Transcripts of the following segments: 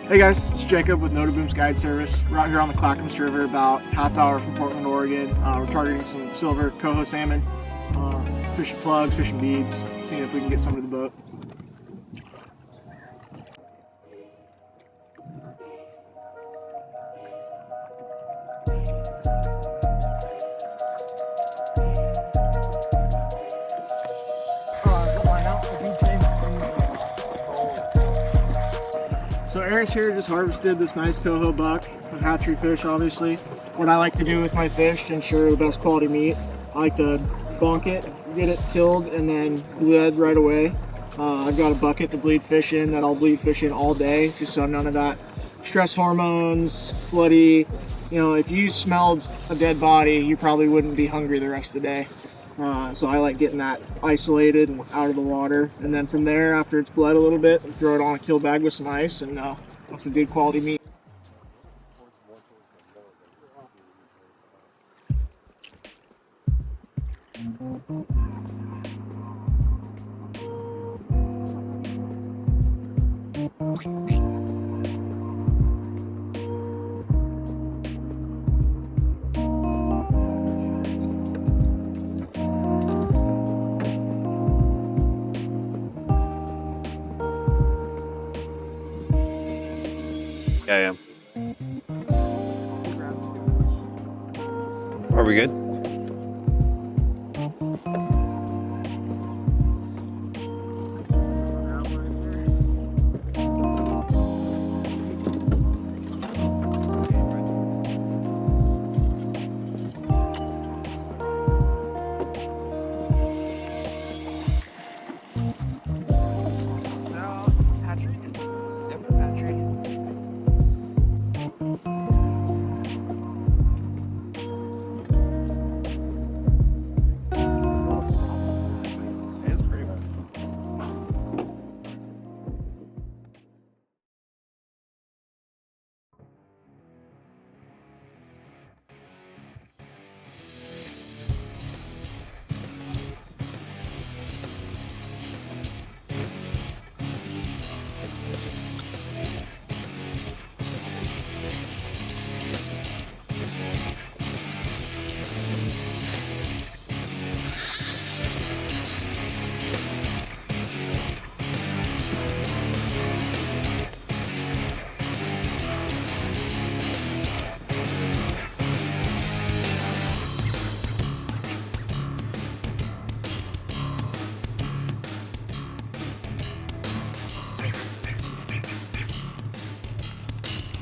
Hey guys, it's Jacob with Nota Boom's Guide Service. We're out here on the Clackamas River, about half hour from Portland, Oregon. We're targeting some silver coho salmon, fishing plugs, fishing beads, seeing if we can get some to the boat. So Aaron's here just harvested this nice coho buck, a hatchery fish obviously. What I like to do with my fish to ensure the best quality meat, I like to bonk it, get it killed, and then bled right away. I've got a bucket to bleed fish in that I'll bleed fish in all day, just so none of that stress hormones, bloody, if you smelled a dead body, you probably wouldn't be hungry the rest of the day. So I like getting that isolated and out of the water, and then from there, after it's bled a little bit, we throw it on a kill bag with some ice, and some good quality meat. Yeah, I am. Are we good?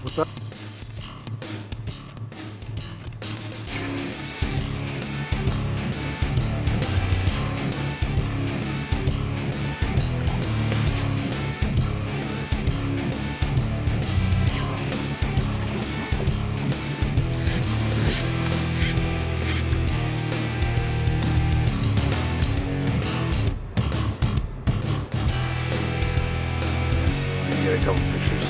What's up? Get a couple pictures.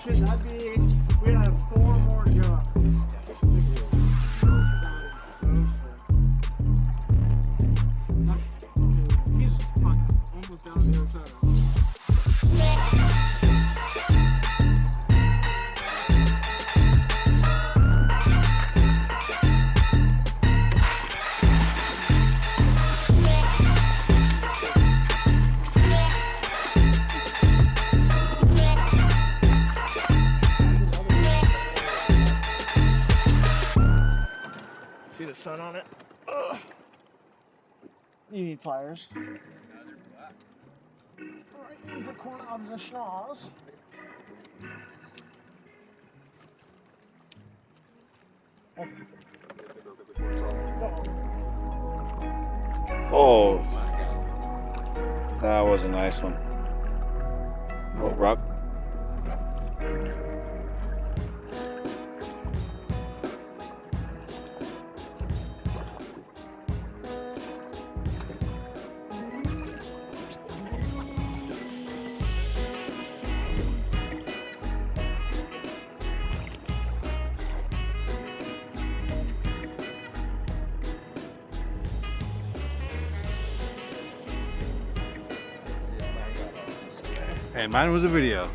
Should that be? We have 4 more to go. He's almost down the other side. See the sun on it? Ugh. You need pliers. Alright, use the corner of the schnoz. Oh, that was a nice one. What, Rob? And mine was a video.